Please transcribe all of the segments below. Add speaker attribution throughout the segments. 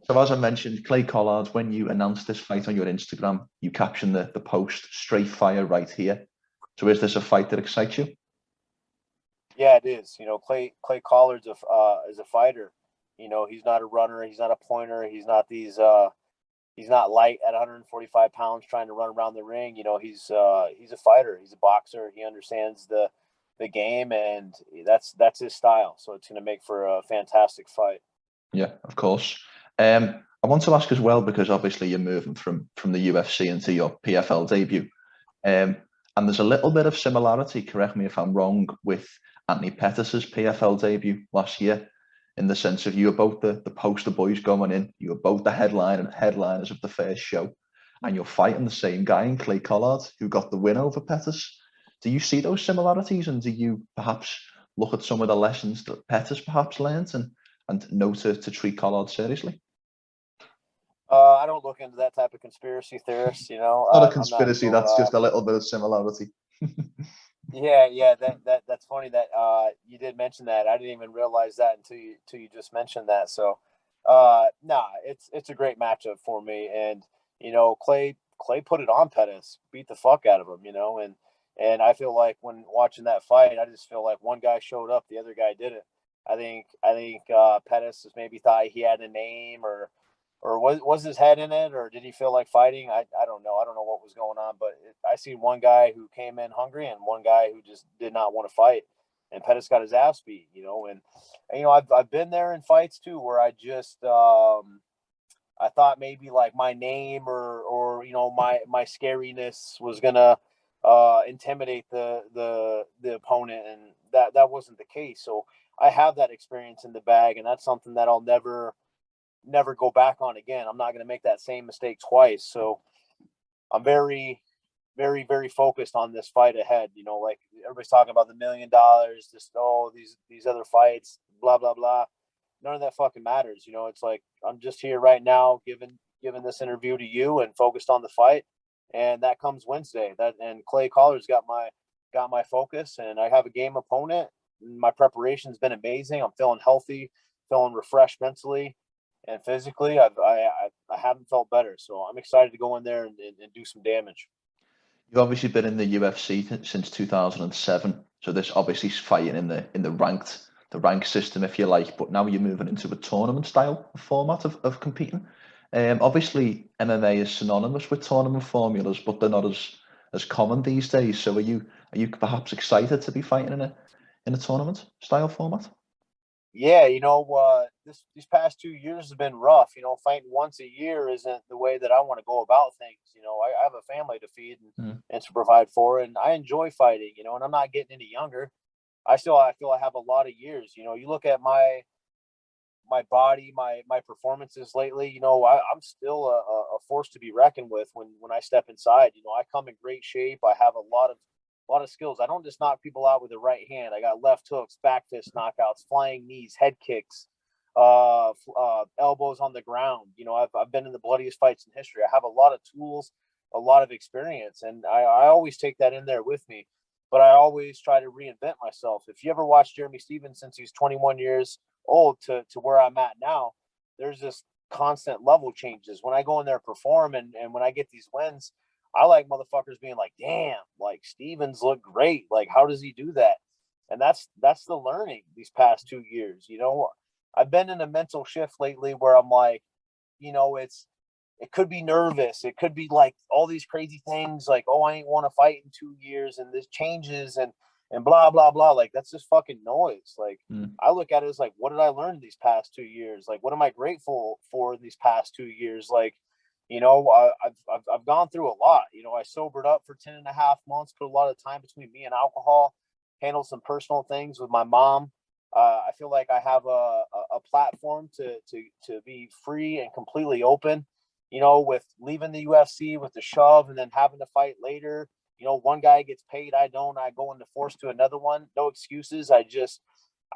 Speaker 1: So as I mentioned, Clay Collard, when you announced this fight on your Instagram, you captioned the post "Straight Fire" right here. So is this a fight that excites you?
Speaker 2: Yeah, it is. Clay Collard's is a fighter. He's not a runner. He's not a pointer. He's not these. He's not light at 145 pounds trying to run around the ring. He's a fighter. He's a boxer. He understands the game, and that's his style. So it's going to make for a fantastic fight.
Speaker 1: Yeah, of course. I want to ask as well because obviously you're moving from the UFC into your PFL debut, um, and there's a little bit of similarity. Correct me if I'm wrong with Anthony Pettis's PFL debut last year, in the sense of you were both the poster boys going in. You were both the headliners of the first show, and you're fighting the same guy in Clay Collard who got the win over Pettis. Do you see those similarities, and do you perhaps look at some of the lessons that Pettis perhaps learned and know to treat Collard seriously?
Speaker 2: I don't look into that type of conspiracy theorists.
Speaker 1: Not a
Speaker 2: I'm not
Speaker 1: conspiracy.
Speaker 2: so.
Speaker 1: That's just a little bit of similarity.
Speaker 2: Yeah. That's funny that you did mention that. I didn't even realize that until you just mentioned that. So, nah, it's a great matchup for me. And Clay put it on Pettis, beat the fuck out of him. And I feel like when watching that fight, I just feel like one guy showed up, the other guy didn't. I think Pettis has maybe thought he had a name, or was his head in it, or did he feel like fighting? I don't know. I don't know what was going on, but I see one guy who came in hungry and one guy who just did not want to fight, and Pettis got his ass beat. And I've been there in fights too where I just I thought maybe like my name or my scariness was gonna intimidate the opponent, and that wasn't the case. So I have that experience in the bag, and that's something that I'll never go back on again. I'm not going to make that same mistake twice. So I'm very, very, very focused on this fight ahead. Like everybody's talking about the $1 million, just these other fights, blah blah blah. None of that fucking matters. It's like I'm just here right now, giving this interview to you, and focused on the fight, and that comes Wednesday. And Clay Collar's got my focus, and I have a game opponent. My preparation's been amazing. I'm feeling healthy, feeling refreshed mentally and physically. I haven't felt better, so I'm excited to go in there and do some damage.
Speaker 1: You've obviously been in the UFC since 2007, so this obviously is fighting in the ranked system, if you like. But now you're moving into a tournament style format of competing. Obviously, MMA is synonymous with tournament formulas, but they're not as common these days. So are you perhaps excited to be fighting in a tournament style format?
Speaker 2: Yeah, these past 2 years have been rough. Fighting once a year isn't the way that I want to go about things. I have a family to feed
Speaker 1: Mm.
Speaker 2: and to provide for, and I enjoy fighting. And I'm not getting any younger. I feel I have a lot of years. You look at my body, my performances lately. I'm still a force to be reckoned with when I step inside. I come in great shape. I have a lot of skills. I don't just knock people out with the right hand. I got left hooks, back fist knockouts, flying knees, head kicks, elbows on the ground. I've been in the bloodiest fights in history. I have a lot of tools, a lot of experience, and I always take that in there with me. But I always try to reinvent myself. If you ever watch Jeremy Stevens since he's 21 years old to where I'm at now, there's this constant level changes. When I go in there and perform, and when I get these wins, I like motherfuckers being like, damn, like Stevens look great. Like, how does he do that? And that's the learning these past 2 years. I've been in a mental shift lately where I'm like, it could be nervous. It could be like all these crazy things like, oh, I ain't want to fight in 2 years and this changes and blah blah blah. Like that's just fucking noise. Like
Speaker 1: Mm.
Speaker 2: I look at it as like, what did I learn these past 2 years? Like what am I grateful for these past 2 years? Like, I've gone through a lot. I sobered up for 10 and a half months, put a lot of time between me and alcohol, handled some personal things with my mom. I feel like I have a platform to be free and completely open. With leaving the UFC with the shove and then having to fight later. One guy gets paid, I don't. I go into force to another one. No excuses. I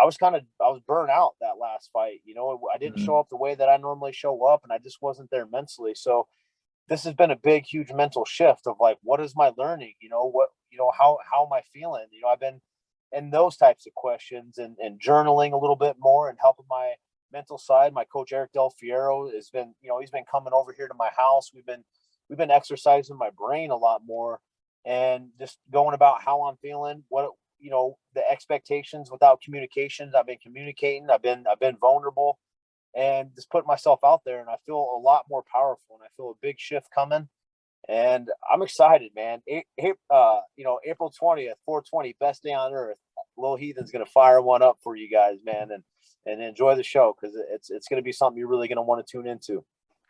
Speaker 2: was burnt out that last fight. I didn't show
Speaker 1: Mm.
Speaker 2: up the way that I normally show up, and I just wasn't there mentally. So this has been a big, huge mental shift of like, what is my learning? How am I feeling? I've been in those types of questions and journaling a little bit more and helping mental side, my coach Eric Del Fiero has been, he's been coming over here to my house. We've been exercising my brain a lot more, and just going about how I'm feeling, what, the expectations without communications. I've been communicating. I've been vulnerable, and just putting myself out there, and I feel a lot more powerful, and I feel a big shift coming, and I'm excited, man. April 20th, 420, best day on earth. Lil Heathen's going to fire one up for you guys, man, and enjoy the show, because it's going to be something you're really going to want to tune into.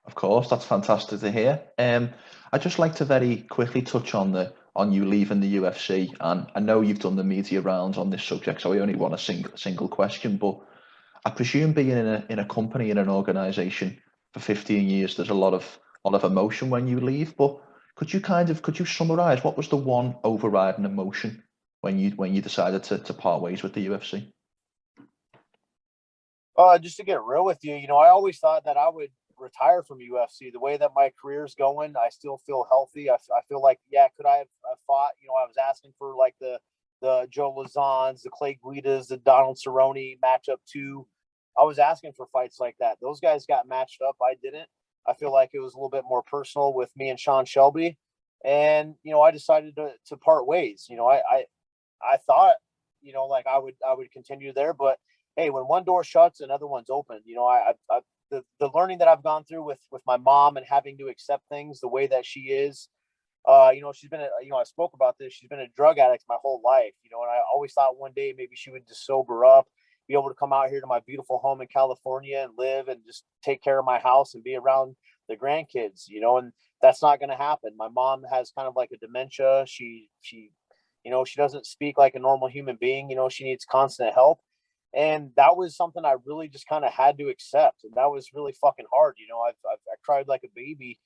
Speaker 1: Of course, that's fantastic to hear. I'd just like to very quickly touch on you leaving the UFC, and I know you've done the media rounds on this subject, so I only want a single question. But I presume being in a company, in an organisation for 15 years, there's a lot of emotion when you leave. But could you summarise what was the one overriding emotion when you decided to part ways with the UFC?
Speaker 2: Just to get real with you, I always thought that I would retire from UFC. The way that my career's going, I still feel healthy. I feel like, could I have fought? I was asking for like the Joe Lazans, the Clay Guidas, the Donald Cerrone matchup too. I was asking for fights like that. Those guys got matched up. I didn't. I feel like it was a little bit more personal with me and Sean Shelby, and I decided to part ways. I thought, like I would continue there, but hey, when one door shuts, another one's open. The learning that I've gone through with my mom, and having to accept things the way that she is. She's been I spoke about this. She's been a drug addict my whole life. And I always thought one day maybe she would just sober up, be able to come out here to my beautiful home in California and live and just take care of my house and be around the grandkids. And that's not going to happen. My mom has kind of like a dementia. She doesn't speak like a normal human being. She needs constant help. And that was something I really just kind of had to accept. And that was really fucking hard. I cried like a baby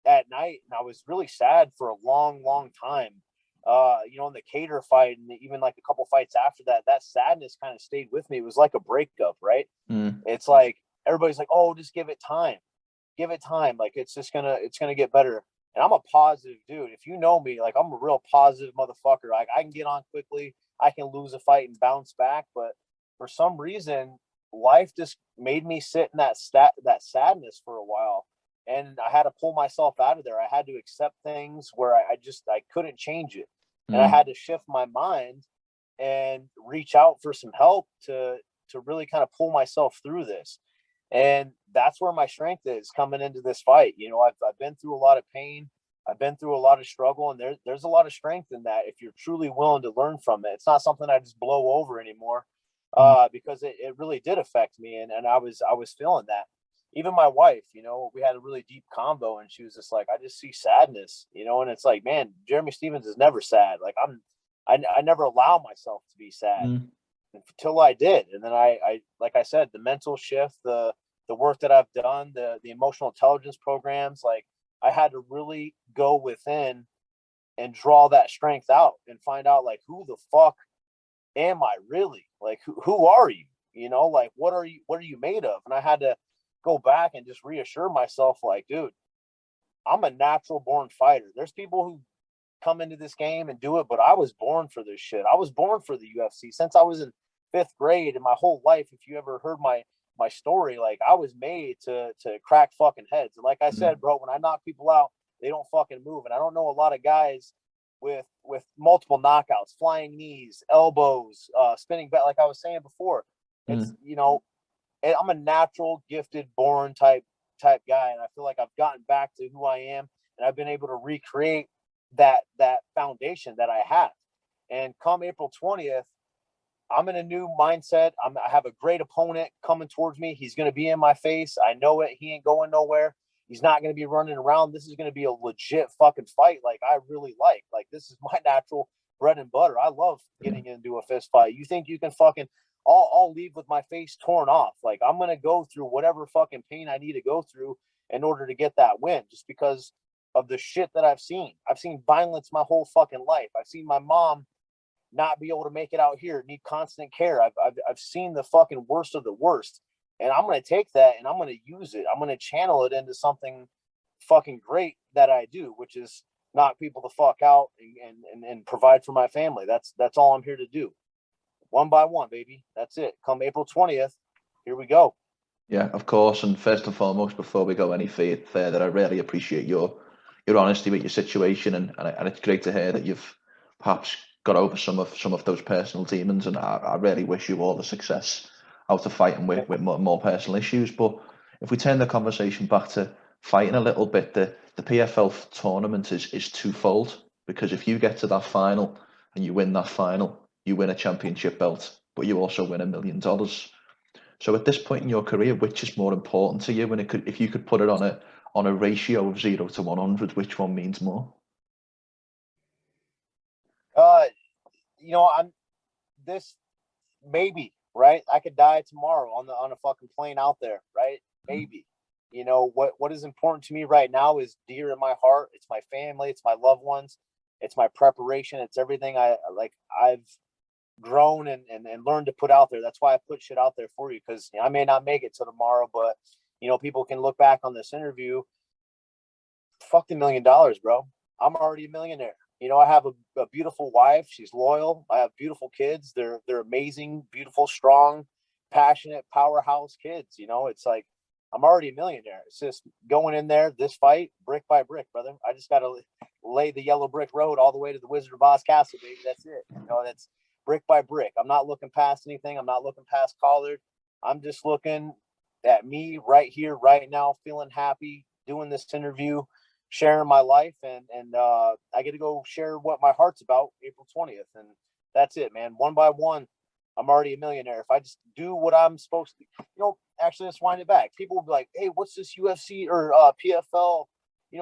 Speaker 2: at night, and I was really sad for a long, long time. In the Cater fight, and even like a couple fights after that, that sadness kind of stayed with me. It was like a breakup, right? It's like, everybody's like, oh, just give it time. Give it time. Like, it's gonna get better. And I'm a positive dude. If you know me, like, I'm a real positive motherfucker. Like, I can get on quickly. I can lose a fight and bounce back, but for some reason, life just made me sit in that sadness for a while, and I had to pull myself out of there. I had to accept things where I couldn't change it, and I had to shift my mind and reach out for some help to really kind of pull myself through this. And that's where my strength is coming into this fight. I've been through a lot of pain. I've been through a lot of struggle, and there's a lot of strength in that if you're truly willing to learn from it. It's not something I just blow over anymore, because it really did affect me, and I was feeling that. Even my wife, we had a really deep convo, and she was just like, I just see sadness, and it's like, man, Jeremy Stephens is never sad. Like, I never allow myself to be sad until I did. And then I like I said, the mental shift, the work that I've done, the emotional intelligence programs, like, I had to really go within and draw that strength out and find out, like, who the fuck am I really? Like, who are you? Like, what are you made of? And I had to go back and just reassure myself, like, dude, I'm a natural born fighter. There's people who come into this game and do it, but I was born for this shit. I was born for the UFC since I was in 5th grade, and my whole life, if you ever heard my story, like, I was made to crack fucking heads. And like I said, bro, when I knock people out, they don't fucking move. And I don't know a lot of guys with multiple knockouts, flying knees, elbows, spinning back. Like I was saying before, it's I'm a natural, gifted, born type guy, and I feel like I've gotten back to who I am, and I've been able to recreate that foundation that I have. And come April 20th, I'm in a new mindset. I have a great opponent coming towards me. He's going to be in my face. I know it. He ain't going nowhere. He's not going to be running around. This is going to be a legit fucking fight. Like, I really like this is my natural bread and butter. I love getting into a fist fight. You think you can fucking, I'll leave with my face torn off. Like, I'm going to go through whatever fucking pain I need to go through in order to get that win, just because of the shit that I've seen. I've seen violence my whole fucking life. I've seen my mom not be able to make it out here, need constant care. I've seen the fucking worst of the worst, and I'm going to take that and I'm going to use it. I'm going to channel it into something fucking great that I do, which is knock people the fuck out and provide for my family. That's all I'm here to do. One by one, baby. That's it. Come April 20th, here we go.
Speaker 1: Yeah, of course. And first and foremost, before we go any further, I really appreciate your honesty with your situation, and it's great to hear that you've perhaps got over some of those personal demons. And I really wish you all the success out of fighting with more personal issues. But if we turn the conversation back to fighting a little bit, the PFL tournament is twofold, because if you get to that final and you win that final, you win a championship belt, but you also win $1 million. So at this point in your career, which is more important to you? And if you could put it on a ratio of 0 to 100, which one means more?
Speaker 2: I'm this maybe, right? I could die tomorrow on a fucking plane out there, right? Maybe. What is important to me right now is dear in my heart. It's my family, it's my loved ones, it's my preparation, it's everything I've grown and learned to put out there. That's why I put shit out there for you, because I may not make it till tomorrow, but people can look back on this interview. Fuck the $1 million, bro. I'm already a millionaire. I have a beautiful wife. She's loyal. I have beautiful kids. They're amazing, beautiful, strong, passionate, powerhouse kids. It's like I'm already a millionaire. It's just going in there, this fight, brick by brick, brother. I just got to lay the yellow brick road all the way to the Wizard of Oz castle, baby. That's it. That's brick by brick. I'm not looking past anything. I'm not looking past Collard. I'm just looking at me right here, right now, feeling happy, doing this interview, sharing my life, and I get to go share what my heart's about April 20th, and that's it, man. One by one, I'm already a millionaire. If I just do what I'm supposed to, actually, let's wind it back. People will be like, hey, what's this UFC or PFL?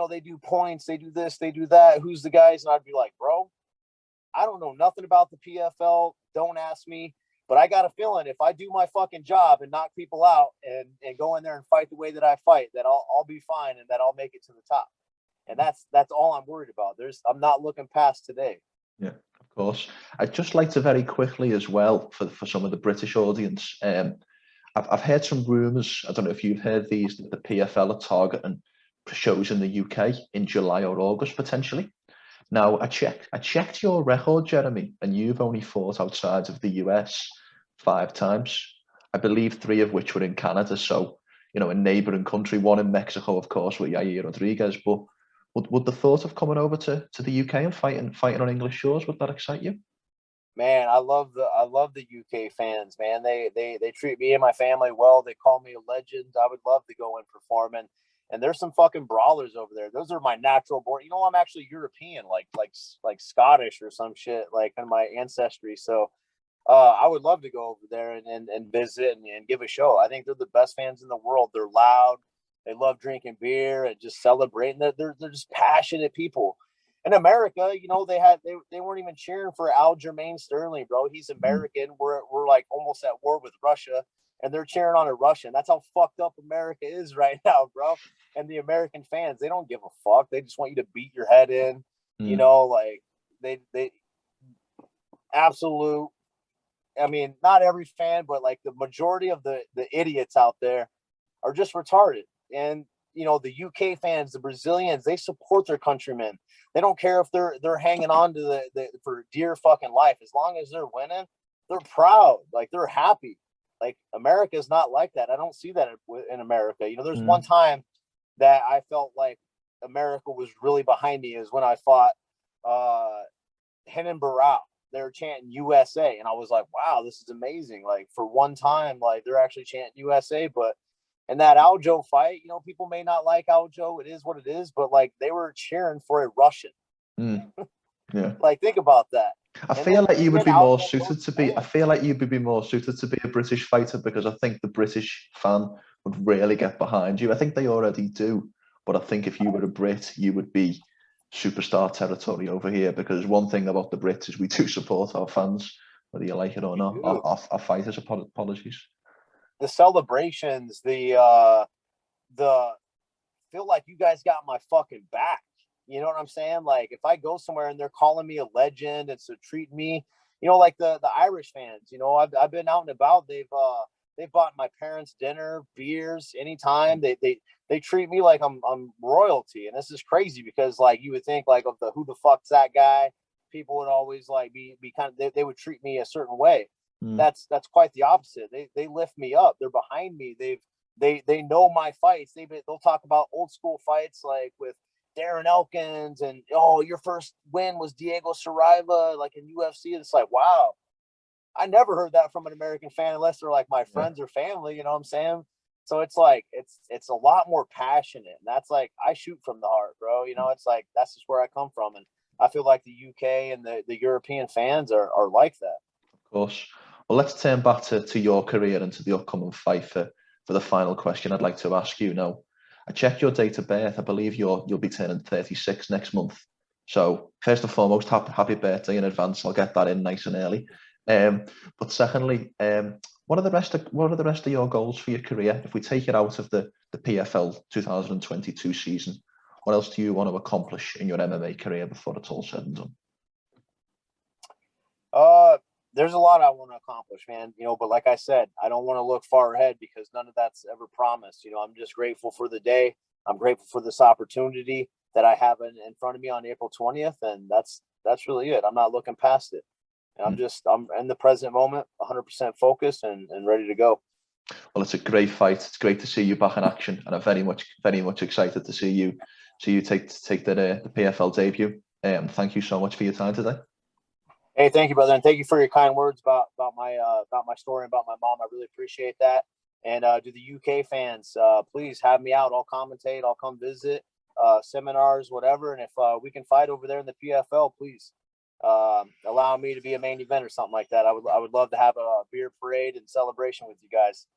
Speaker 2: They do points, they do this, they do that. Who's the guys? And I'd be like, bro, I don't know nothing about the PFL. Don't ask me. But I got a feeling if I do my fucking job and knock people out and go in there and fight the way that I fight, that I'll be fine and that I'll make it to the top. And that's all I'm worried about. I'm not looking past today.
Speaker 1: Yeah, of course. I'd just like to very quickly as well, for some of the British audience, I've heard some rumours, I don't know if you've heard these, that the PFL are targeting shows in the UK in July or August potentially. Now, I checked your record, Jeremy, and you've only fought outside of the US 5 times. I believe 3 of which were in Canada. So, a neighbouring country, one in Mexico, of course, with Yair Rodriguez. But would the thought of coming over to the UK and fighting on English shores, would that excite you?
Speaker 2: Man, I love the UK fans, man. They treat me and my family well. They call me a legend. I would love to go and perform, and there's some fucking brawlers over there. Those are my natural born. I'm actually European, like Scottish or some shit, like in my ancestry. So I would love to go over there and visit and give a show. I think they're the best fans in the world. They're loud. They love drinking beer and just celebrating. They're just passionate people. In America, they weren't even cheering for Aljamain Sterling, bro. He's American. We're like almost at war with Russia, and they're cheering on a Russian. That's how fucked up America is right now, bro. And the American fans, they don't give a fuck. They just want you to beat your head in. Like they absolute. I mean, not every fan, but like the majority of the idiots out there are just retarded. And the UK fans, the Brazilians, they support their countrymen. They don't care if they're hanging on to the for dear fucking life. As long as they're winning, they're proud. Like they're happy. Like America is not like that. I don't see that in America. There's one time that I felt like America was really behind me is when I fought Henan Barao. They were chanting USA, and I was like, wow, this is amazing. Like for one time, like they're actually chanting USA. But in that Aljo fight, people may not like Aljo. It is what it is, but like they were cheering for a Russian.
Speaker 1: Yeah.
Speaker 2: Like think about that.
Speaker 1: I feel like you would be more suited to be. I feel like you'd be more suited to be a British fighter, because I think the British fan would really get behind you. I think they already do, but I think if you were a Brit, you would be superstar territory over here. Because one thing about the Brits is we do support our fans, whether you like it or not. Our fighters, apologies.
Speaker 2: The celebrations, the feel like you guys got my fucking back. You know what I'm saying? Like if I go somewhere and they're calling me a legend and so treat me, like the Irish fans, I've been out and about. They've bought my parents dinner, beers, anytime. They treat me like I'm royalty. And this is crazy because like you would think like of the who the fuck's that guy, people would always like be kind of they would treat me a certain way. That's quite the opposite. They lift me up. They're behind me. They know my fights. They'll talk about old school fights like with Darren Elkins and, oh, your first win was Diego Saraiva, like in UFC. It's like, wow, I never heard that from an American fan unless they're like my friends or family. You know what I'm saying? So it's like it's a lot more passionate. And that's like, I shoot from the heart, bro. You know, it's like that's just where I come from, and I feel like the UK and the European fans are like that.
Speaker 1: Of course. Well, let's turn back to your career and to the upcoming fight for the final question I'd like to ask you now. I checked your date of birth. I believe you'll be turning 36 next month. So first and foremost, happy birthday in advance. I'll get that in nice and early. But secondly, what are the rest of your goals for your career? If we take it out of the PFL 2022 season, what else do you want to accomplish in your MMA career before it's all said and done?
Speaker 2: There's a lot I want to accomplish, man, you know, but like I said, I don't want to look far ahead because none of that's ever promised. You know, I'm just grateful for the day. I'm grateful for this opportunity that I have in front of me on April 20th. And that's really it. I'm not looking past it. And I'm in the present moment, 100% focused and ready to go.
Speaker 1: Well, it's a great fight. It's great to see you back in action, and I'm very much excited to see you take the PFL debut. Thank you so much for your time today.
Speaker 2: Hey, thank you, brother, and thank you for your kind words about my story, about my mom. I really appreciate that. And to the UK fans, please have me out. I'll commentate. I'll come visit seminars, whatever. And if we can fight over there in the PFL, please allow me to be a main event or something like that. I would love to have a beer parade and celebration with you guys.